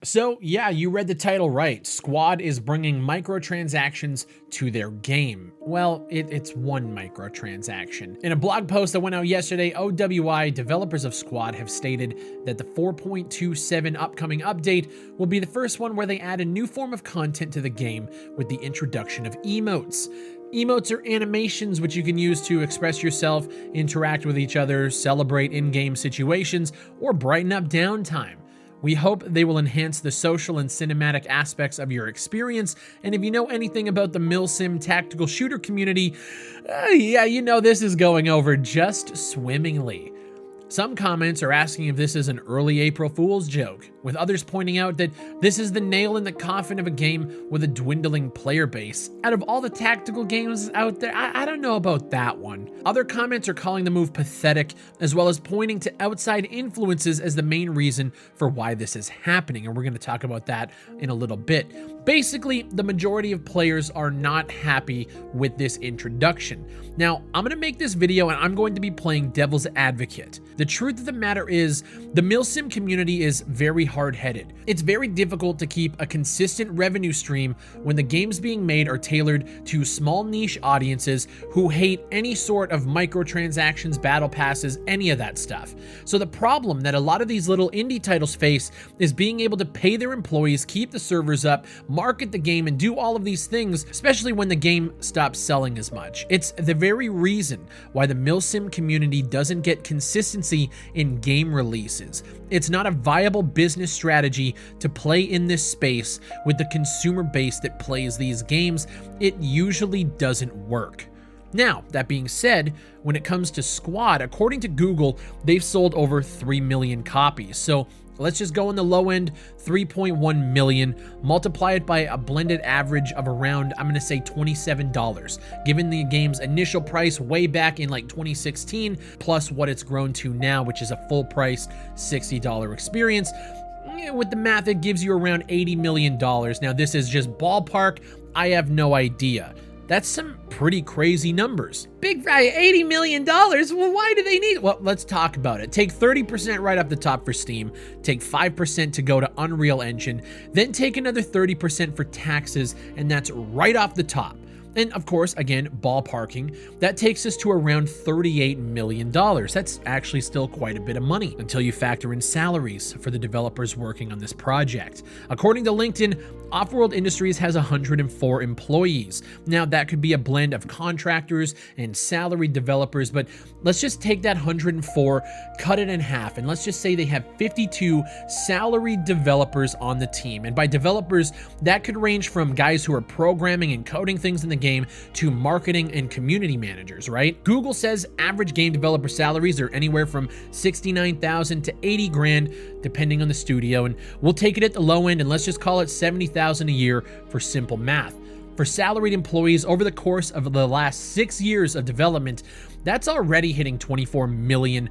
So yeah, you read the title right. Squad is bringing microtransactions to their game. Well, it's one microtransaction. In a blog post that went out yesterday, OWI, developers of Squad, have stated that the 4.27 upcoming update will be the first one where they add a new form of content to the game with the introduction of emotes. Emotes are animations which you can use to express yourself, interact with each other, celebrate in-game situations, or brighten up downtime. We hope they will enhance the social and cinematic aspects of your experience, and if you know anything about the milsim tactical shooter community, yeah, you know this is going over just swimmingly. Some comments are asking if this is an early April Fool's joke, with others pointing out that this is the nail in the coffin of a game with a dwindling player base. Out of all the tactical games out there, I don't know about that one. Other comments are calling the move pathetic, as well as pointing to outside influences as the main reason for why this is happening, and we're going to talk about that in a little bit. Basically, the majority of players are not happy with this introduction. Now, I'm going to make this video and I'm going to be playing devil's advocate. The truth of the matter is, the milsim community is very hard-headed. It's very difficult to keep a consistent revenue stream when the games being made are tailored to small niche audiences who hate any sort of microtransactions, battle passes, any of that stuff. So the problem that a lot of these little indie titles face is being able to pay their employees, keep the servers up, market the game, and do all of these things, especially when the game stops selling as much. It's the very reason why the milsim community doesn't get consistency in game releases. It's not a viable business strategy to play in this space with the consumer base that plays these games. It usually doesn't work. Now, that being said, when it comes to Squad, according to Google, they've sold over 3 million copies. So let's just go on the low end, 3.1 million, multiply it by a blended average of around, I'm gonna say $27, given the game's initial price way back in like 2016, plus what it's grown to now, which is a full price $60 experience. With the math, it gives you around $80 million. Now, this is just ballpark. I have no idea. That's some pretty crazy numbers. Big Fry, $80 million? Well, why do they need it? Well, let's talk about it. Take 30% right off the top for Steam, take 5% to go to Unreal Engine, then take another 30% for taxes, and that's right off the top. And of course, again, ballparking, that takes us to around $38 million. That's actually still quite a bit of money until you factor in salaries for the developers working on this project. According to LinkedIn, Offworld Industries has 104 employees. Now, that could be a blend of contractors and salaried developers, but let's just take that 104, cut it in half, and let's just say they have 52 salaried developers on the team. And by developers, that could range from guys who are programming and coding things in the game to marketing and community managers, right? Google says average game developer salaries are anywhere from 69,000 to 80 grand, depending on the studio, and we'll take it at the low end and let's just call it 70,000 a year for simple math. For salaried employees over the course of the last 6 years of development, that's already hitting $24 million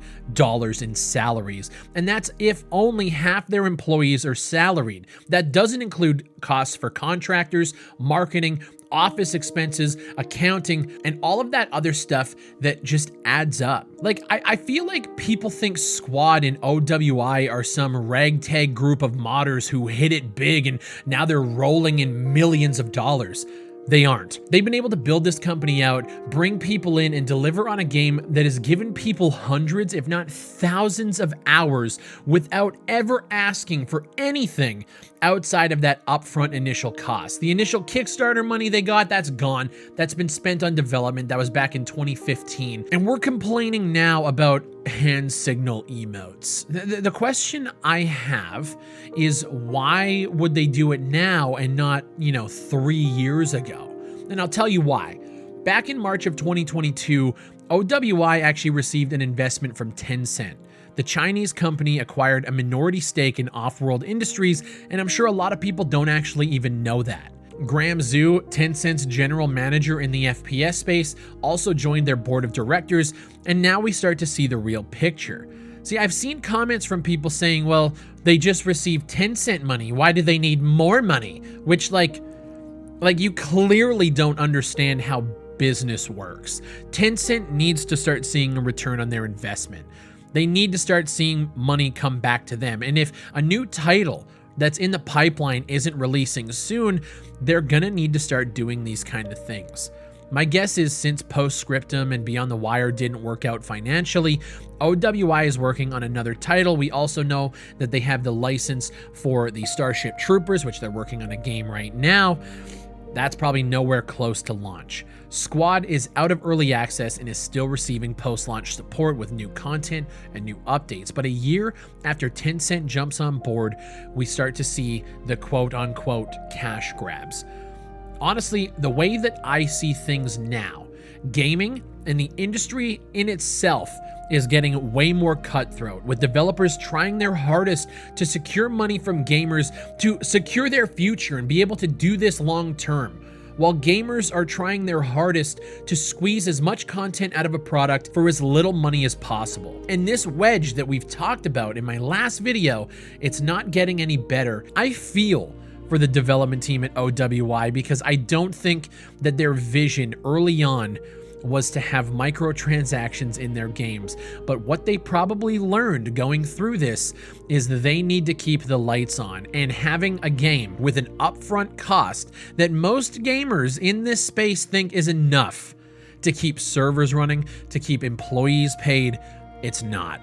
in salaries. And that's if only half their employees are salaried. That doesn't include costs for contractors, marketing, office expenses, accounting, and all of that other stuff that just adds up. Like, I feel like people think Squad and OWI are some ragtag group of modders who hit it big and now they're rolling in millions of dollars. They aren't. They've been able to build this company out, bring people in, and deliver on a game that has given people hundreds, if not thousands of hours without ever asking for anything outside of that upfront initial cost. The initial Kickstarter money they got, that's gone. That's been spent on development. That was back in 2015. And we're complaining now about hand signal emotes. The question I have is, why would they do it now and not, 3 years ago? And I'll tell you why. Back in March of 2022, OWI actually received an investment from Tencent. The Chinese company acquired a minority stake in Offworld Industries, and I'm sure a lot of people don't actually even know that. Graham Zhu, Tencent's general manager in the FPS space, also joined their board of directors, and now we start to see the real picture. See, I've seen comments from people saying, well, they just received Tencent money, why do they need more money? Which, like you clearly don't understand how business works. Tencent needs to start seeing a return on their investment. They need to start seeing money come back to them. And if a new title that's in the pipeline isn't releasing soon, they're gonna need to start doing these kind of things. My guess is since Postscriptum and Beyond the Wire didn't work out financially, OWI is working on another title. We also know that they have the license for the Starship Troopers, which they're working on a game right now. That's probably nowhere close to launch. Squad is out of early access and is still receiving post-launch support with new content and new updates. But a year after Tencent jumps on board, we start to see the quote-unquote cash grabs. Honestly, the way that I see things now, gaming and the industry in itself is getting way more cutthroat, with developers trying their hardest to secure money from gamers to secure their future and be able to do this long term, while gamers are trying their hardest to squeeze as much content out of a product for as little money as possible. And this wedge that we've talked about in my last video, it's not getting any better. I feel for the development team at OWI because I don't think that their vision early on was to have microtransactions in their games. But what they probably learned going through this is that they need to keep the lights on, and having a game with an upfront cost that most gamers in this space think is enough to keep servers running, to keep employees paid, it's not.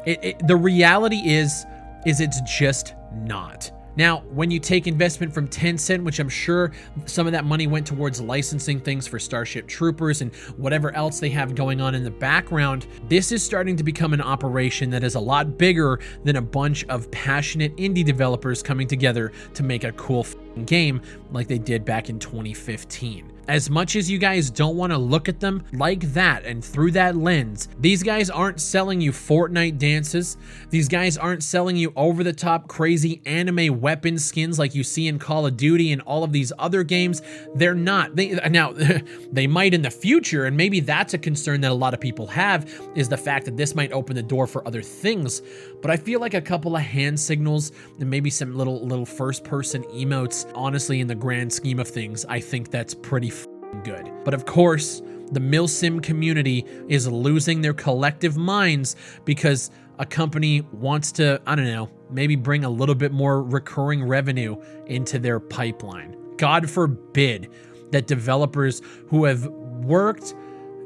The reality is it's just not. Now, when you take investment from Tencent, which I'm sure some of that money went towards licensing things for Starship Troopers and whatever else they have going on in the background, this is starting to become an operation that is a lot bigger than a bunch of passionate indie developers coming together to make a cool game like they did back in 2015. As much as you guys don't want to look at them like that and through that lens, these guys aren't selling you Fortnite dances. These guys aren't selling you over-the-top crazy anime weapon skins like you see in Call of Duty and all of these other games. They're not. Now, they might in the future, and maybe that's a concern that a lot of people have, is the fact that this might open the door for other things. But I feel like a couple of hand signals and maybe some little first-person emotes, honestly, in the grand scheme of things, I think that's pretty good. But of course, the milsim community is losing their collective minds because a company wants to, I don't know, maybe bring a little bit more recurring revenue into their pipeline. God forbid that developers who have worked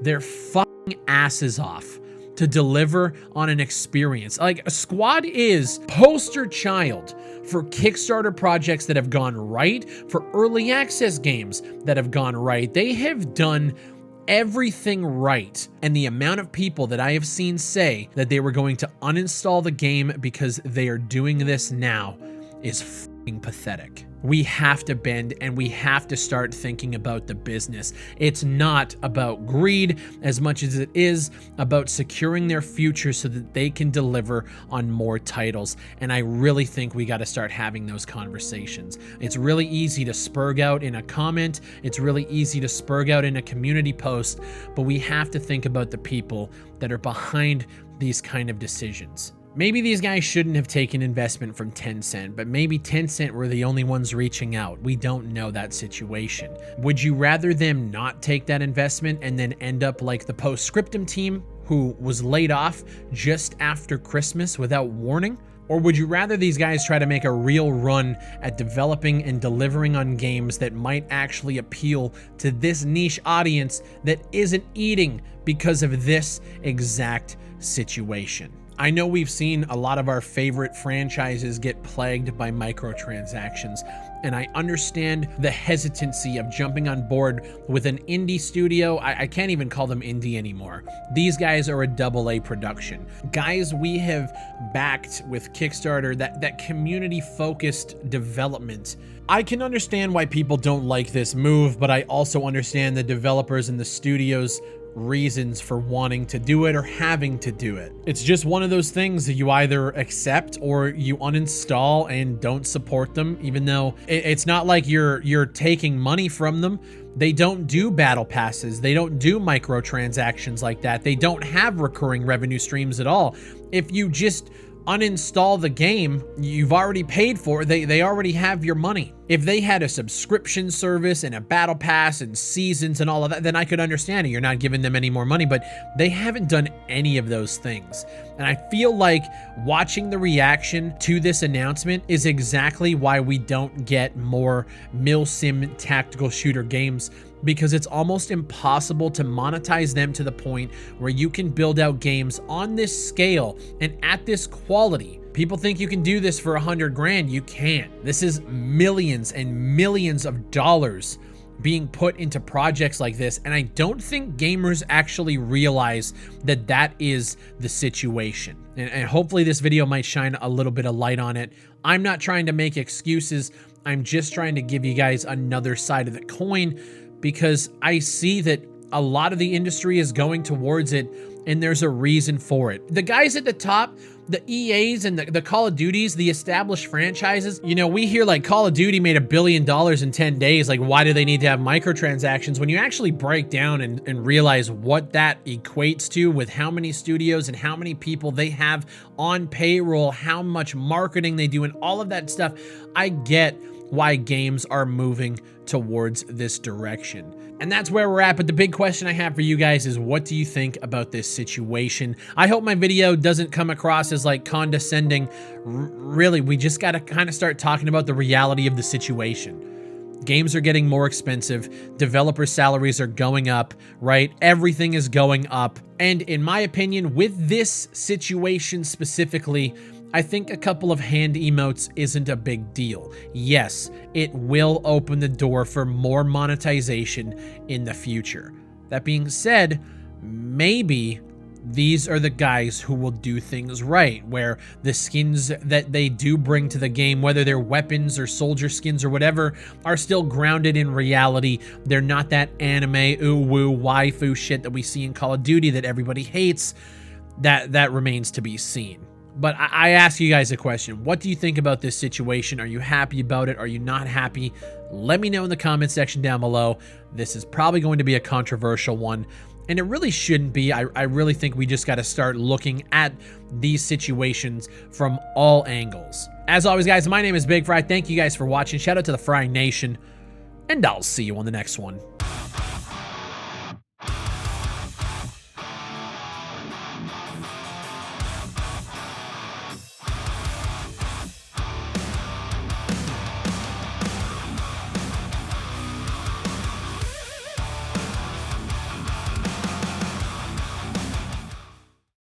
their fucking asses off to deliver on an experience. Like, Squad is poster child for Kickstarter projects that have gone right, for early access games that have gone right. They have done everything right. And the amount of people that I have seen say that they were going to uninstall the game because they are doing this now is fucking pathetic. We have to bend and we have to start thinking about the business. It's not about greed as much as it is about securing their future so that they can deliver on more titles. And I really think we got to start having those conversations. It's really easy to spurg out in a comment. It's really easy to spurg out in a community post, but we have to think about the people that are behind these kind of decisions. Maybe these guys shouldn't have taken investment from Tencent, but maybe Tencent were the only ones reaching out. We don't know that situation. Would you rather them not take that investment and then end up like the Postscriptum team who was laid off just after Christmas without warning? Or would you rather these guys try to make a real run at developing and delivering on games that might actually appeal to this niche audience that isn't eating because of this exact situation? I know we've seen a lot of our favorite franchises get plagued by microtransactions, and I understand the hesitancy of jumping on board with an indie studio. I can't even call them indie anymore. These guys are a AA production. Guys we have backed with Kickstarter, that community-focused development. I can understand why people don't like this move, but I also understand the developers and the studios' reasons for wanting to do it or having to do it. It's just one of those things that you either accept or you uninstall and don't support them, even though it's not like you're taking money from them. They don't do battle passes. They don't do microtransactions like that. They don't have recurring revenue streams at all. If you just uninstall the game you've already paid for. They already have your money. If they had a subscription service and a battle pass and seasons and all of that, then I could understand it. You're not giving them any more money, but they haven't done any of those things. And I feel like watching the reaction to this announcement is exactly why we don't get more milsim tactical shooter games, because it's almost impossible to monetize them to the point where you can build out games on this scale and at this quality. People think you can do this for 100 grand. You can't. This is millions and millions of dollars being put into projects like this, and I don't think gamers actually realize that that is the situation. And hopefully this video might shine a little bit of light on it. I'm not trying to make excuses. I'm just trying to give you guys another side of the coin, because I see that a lot of the industry is going towards it, and there's a reason for it. The guys at the top, the EAs and the Call of Duties, the established franchises, you know, we hear like Call of Duty made $1 billion in 10 days. Like, why do they need to have microtransactions? When you actually break down and realize what that equates to with how many studios and how many people they have on payroll, how much marketing they do and all of that stuff, I get why games are moving towards this direction. And that's where we're at. But the big question I have for you guys is, what do you think about this situation? I hope my video doesn't come across as like condescending. Really, we just got to kind of start talking about the reality of the situation. Games are getting more expensive. Developer salaries are going up, right? Everything is going up. And in my opinion, with this situation specifically, I think a couple of hand emotes isn't a big deal. Yes, it will open the door for more monetization in the future. That being said, maybe these are the guys who will do things right, where the skins that they do bring to the game, whether they're weapons or soldier skins or whatever, are still grounded in reality. They're not that anime, ooh-woo, waifu shit that we see in Call of Duty that everybody hates. That remains to be seen. But I ask you guys a question. What do you think about this situation? Are you happy about it? Are you not happy? Let me know in the comment section down below. This is probably going to be a controversial one, and it really shouldn't be. I really think we just got to start looking at these situations from all angles. As always, guys, my name is Big Fry. Thank you guys for watching. Shout out to the Fry Nation, and I'll see you on the next one.